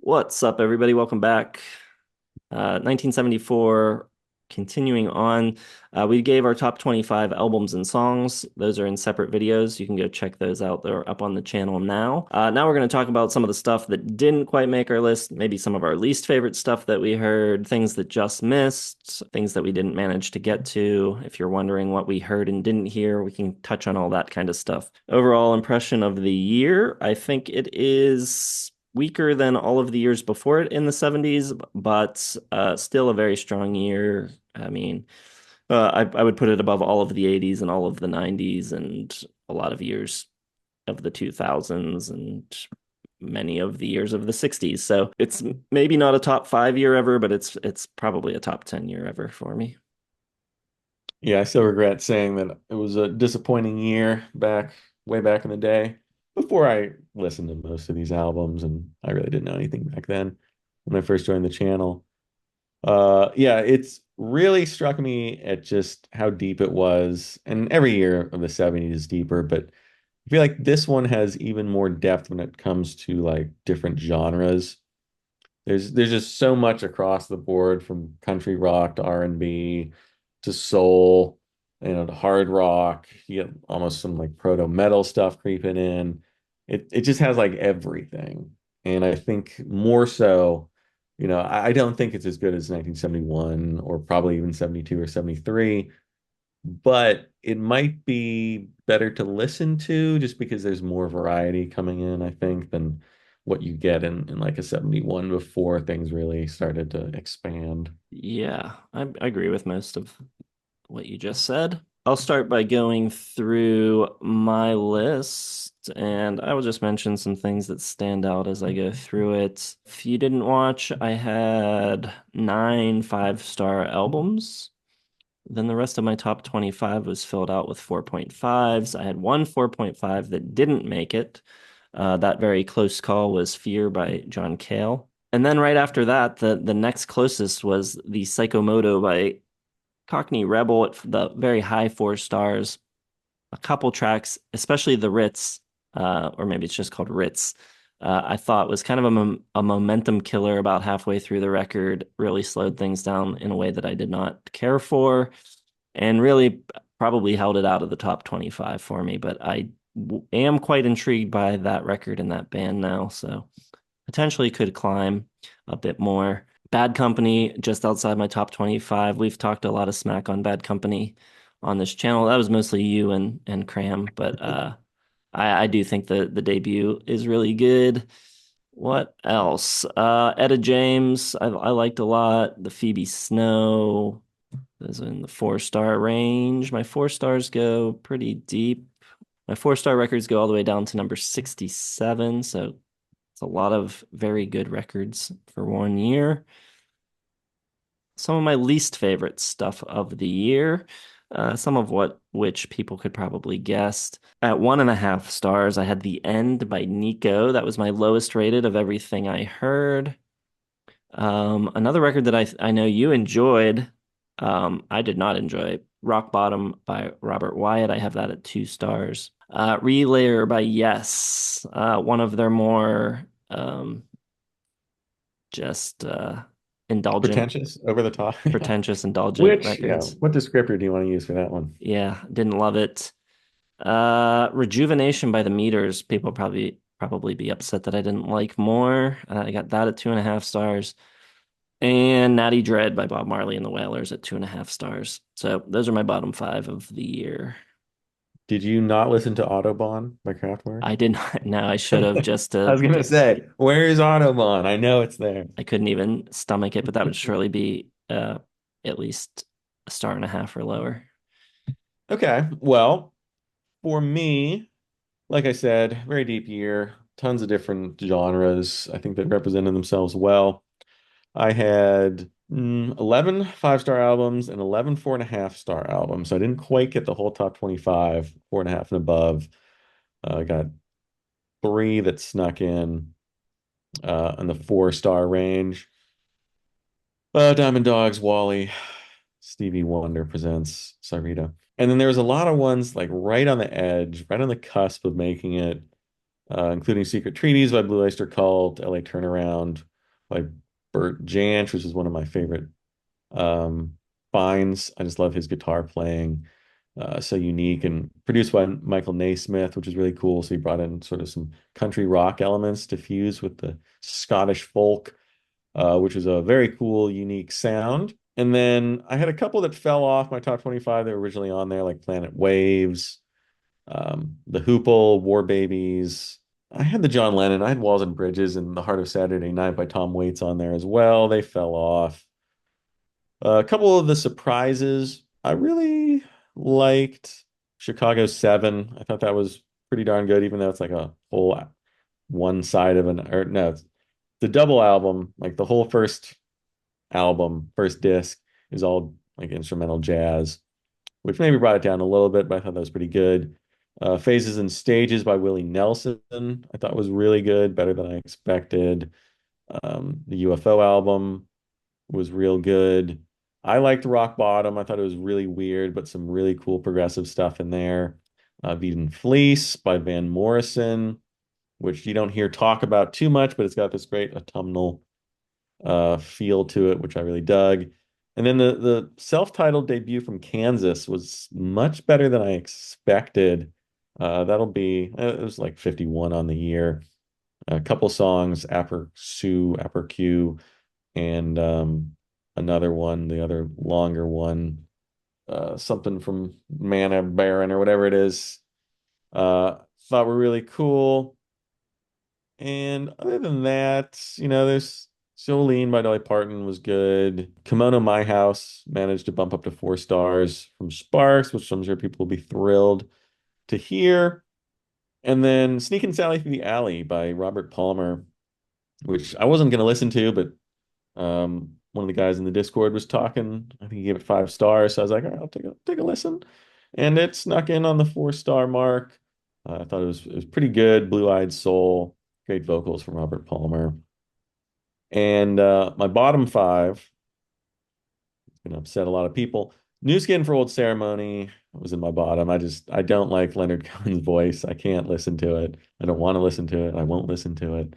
What's up, everybody? Welcome back. 1974, continuing on. We gave our top 25 albums and songs. Those are in separate videos. You can go check those out. They're up on the channel now. Now we're going to talk about some of the stuff that didn't quite make our list, maybe some of our least favorite stuff that we heard, things that just missed, things that we didn't manage to get to. If you're wondering what we heard and didn't hear, we can touch on all that kind of stuff. Overall impression of the year, I think it is weaker than all of the years before it in the 70s, but still a very strong year. I mean, I would put it above all of the 80s and all of the 90s and a lot of years of the 2000s and many of the years of the 60s. So it's maybe not a top 5 year ever, but it's probably a top 10 year ever for me. Yeah, I still regret saying that it was a disappointing year way back in the day before I listened to most of these albums, and I really didn't know anything back then when I first joined the channel. Yeah, it's really struck me at just how deep it was, and every year of the 70s is deeper, but I feel like this one has even more depth when it comes to like different genres. There's just so much across the board from country rock to R&B to soul, to hard rock. You get almost some like proto metal stuff creeping in. It just has like everything. And I think more so, I don't think it's as good as 1971 or probably even 72 or 73, but it might be better to listen to just because there's more variety coming in, I think, than what you get in like a 71 before things really started to expand. Yeah, I agree with most of what you just said. I'll start by going through my list, and I will just mention some things that stand out as I go through it. If you didn't watch, I had nine five-star albums. Then the rest of my top 25 was filled out with 4.5s. I had one 4.5 that didn't make it. That very close call was Fear by John Cale. And then right after that, the next closest was the Psychomoto by Cockney Rebel at the very high 4 stars. A couple tracks, especially the Ritz, or maybe it's just called Ritz, I thought was kind of a momentum killer about halfway through the record, really slowed things down in a way that I did not care for, and really probably held it out of the top 25 for me. But am quite intrigued by that record and that band now, so potentially could climb a bit more. Bad Company, just outside my top 25. We've talked a lot of smack on Bad Company on this channel. That was mostly you and Cram, but I do think the debut is really good. What else? Etta James, I liked a lot. The Phoebe Snow is in the 4 star range. My 4 stars go pretty deep. My 4 star records go all the way down to number 67, so it's a lot of very good records for one year. Some of my least favorite stuff of the year, some of which people could probably guess. At 1.5 stars, I had The End by Nico. That was my lowest rated of everything I heard. Another record that I know you enjoyed, I did not enjoy. Rock Bottom by Robert Wyatt. I have that at 2 stars. Relayer by Yes. One of their more just indulgent, Pretentious, over the top. Yeah. pretentious, indulgent Yeah, records. what descriptor do you want to use for that one? Yeah, didn't love it. Rejuvenation by the Meters. People probably be upset that I didn't like more. I got that at 2.5 stars. And Natty Dread by Bob Marley and the Wailers at 2.5 stars. So those are my bottom five of the year. Did you not listen to Autobahn by Kraftwerk? I did not. No, I should have just I was to. gonna say, where is Autobahn? I know it's there. I couldn't even stomach it, but that would surely be at least a star and a half or lower. Okay, well, for me, like I said, very deep year, tons of different genres, I think that represented themselves well. I had 11 5-star albums and 11 4.5-star albums. So I didn't quite get the whole top 25, 4.5 and above. I got three that snuck in the 4-star range. Diamond Dogs, Wally, Stevie Wonder presents Sarita. And then there was a lot of ones like right on the edge, right on the cusp of making it, including Secret Treaties by Blue Oyster Cult, LA Turnaround, by Bert Jansch, which is one of my favorite um, finds. I just love his guitar playing, so unique, and produced by Michael Naismith, which is really cool. So he brought in sort of some country rock elements to fuse with the Scottish folk, which was a very cool, unique sound. And then I had a couple that fell off my top 25 that were originally on there, like Planet Waves, The Hoople, War Babies. I had the John Lennon, I had Walls and Bridges and The Heart of Saturday Night by Tom Waits on there as well. They fell off. A couple of the surprises. I really liked Chicago 7. I thought that was pretty darn good, even though it's like a whole one side of an, or no, it's the double album, like the whole first album, first disc is all like instrumental jazz, which maybe brought it down a little bit, but I thought that was pretty good. Phases and Stages by Willie Nelson, I thought was really good, better than I expected. The UFO album was real good. I liked Rock Bottom. I thought it was really weird, but some really cool progressive stuff in there. Veed Fleece by Van Morrison, which you don't hear talk about too much, but it's got this great autumnal feel to it, which I really dug. And then the self-titled debut from Kansas was much better than I expected. That'll be it was like 51 on the year. A couple songs, Apercu, and another one, the other longer one, something from Mana Baron or whatever it is. Thought were really cool. And other than that, there's Jolene by Dolly Parton was good. Kimono My House managed to bump up to 4 stars from Sparks, which I'm sure people will be thrilled to hear. And then Sneakin' Sally Through the Alley by Robert Palmer, which I wasn't going to listen to, but one of the guys in the Discord was talking. I think he gave it 5 stars. So I was like, all right, I'll take a listen. And it snuck in on the 4 star mark. I thought it was pretty good. Blue-Eyed Soul, great vocals from Robert Palmer. And my bottom five, it's gonna upset a lot of people. New Skin for Old Ceremony was in my bottom. I don't like Leonard Cohen's voice. I can't listen to it. I don't want to listen to it. I won't listen to it.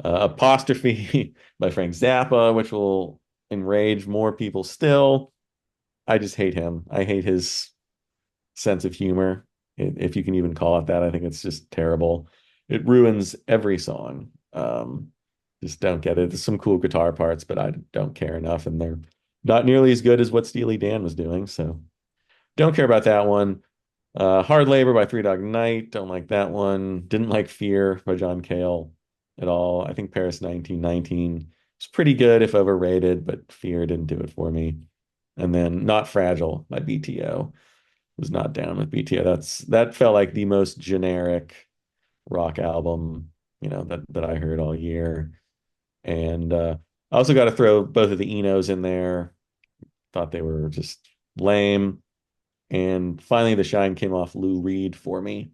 Apostrophe by Frank Zappa, which will enrage more people still. I just hate him. I hate his sense of humor, if you can even call it that. I think it's just terrible. It ruins every song. Just don't get it. There's some cool guitar parts, but I don't care enough, and they're not nearly as good as what Steely Dan was doing. So don't care about that one. Hard Labor by Three Dog Night. Don't like that one. Didn't like Fear by John Cale at all. I think Paris 1919 is pretty good if overrated, but Fear didn't do it for me. And then Not Fragile by BTO. Was not down with BTO. That felt like the most generic rock album, that I heard all year. And I also got to throw both of the Enos in there. Thought they were just lame. And finally, the shine came off Lou Reed for me,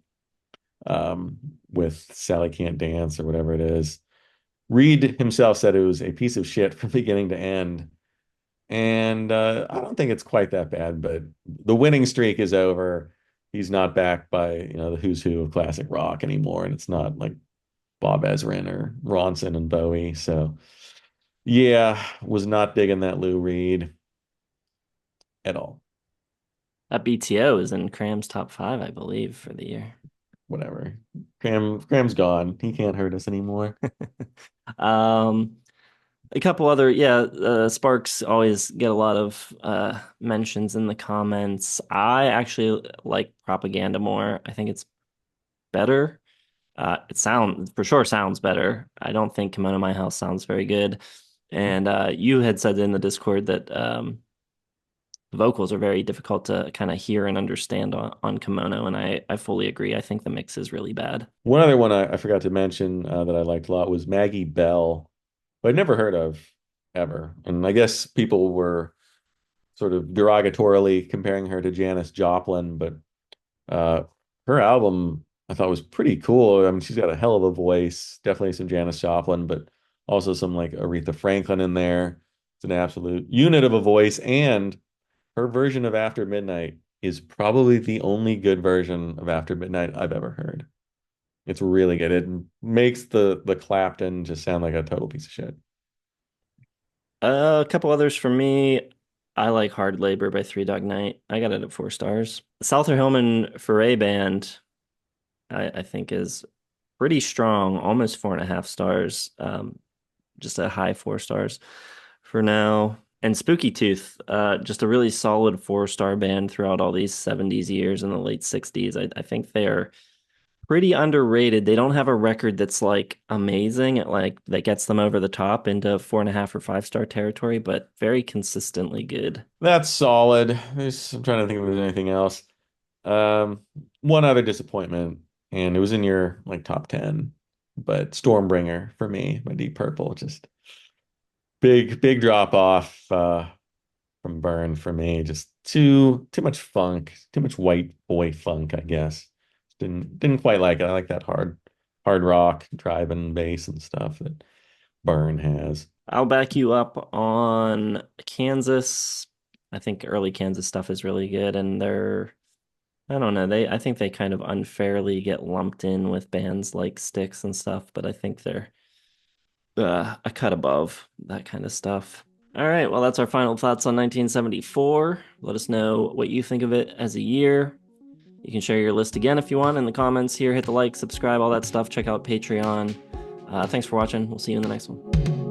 with Sally Can't Dance or whatever it is. Reed himself said it was a piece of shit from beginning to end. And I don't think it's quite that bad, but the winning streak is over. He's not backed by, the who's who of classic rock anymore. And it's not like Bob Ezrin or Ronson and Bowie. So yeah, was not digging that Lou Reed at all. That BTO is in Cram's top five, I believe, for the year. Whatever. Graham's gone. He can't hurt us anymore. Um, a couple other, yeah, Sparks always get a lot of mentions in the comments. I actually like Propaganda more. I think it's better. It sounds for sure sounds better. I don't think Kimono My House sounds very good. And you had said in the Discord that vocals are very difficult to kind of hear and understand on Kimono, and I fully agree. I think the mix is really bad. One other one I forgot to mention that I liked a lot was Maggie Bell, who I'd never heard of ever. And I guess people were sort of derogatorily comparing her to Janis Joplin, but uh, her album I thought was pretty cool. I mean, she's got a hell of a voice, definitely some Janis Joplin, but also some like Aretha Franklin in there. It's an absolute unit of a voice, and her version of After Midnight is probably the only good version of After Midnight I've ever heard. It's really good. It makes the Clapton just sound like a total piece of shit. A couple others for me. I like Hard Labor by Three Dog Night. I got it at 4 stars. Souther Hillman Foray Band, I think is pretty strong, almost 4.5 stars. Just a high 4 stars for now. And Spooky Tooth, just a really solid 4 star band throughout all these 70s years and the late 60s. I think they are pretty underrated. They don't have a record that's like amazing at like that gets them over the top into 4.5 or 5 star territory, but very consistently good. That's solid. I'm trying to think if there's anything else. Um, One other disappointment, and it was in your like top 10, but Stormbringer for me by Deep Purple, just big drop off from Burn for me. Just too much funk, too much white boy funk, I guess. Didn't quite like it. I like that hard rock, driving bass and stuff that Burn has. I'll back you up on Kansas. I think early Kansas stuff is really good, and I don't know, I think they kind of unfairly get lumped in with bands like Styx and stuff, but I think they're a cut above that kind of stuff. All right, well, that's our final thoughts on 1974. Let us know what you think of it as a year. You can share your list again if you want in the comments here. Hit the like, subscribe, all that stuff. Check out Patreon. Thanks for watching. We'll see you in the next one.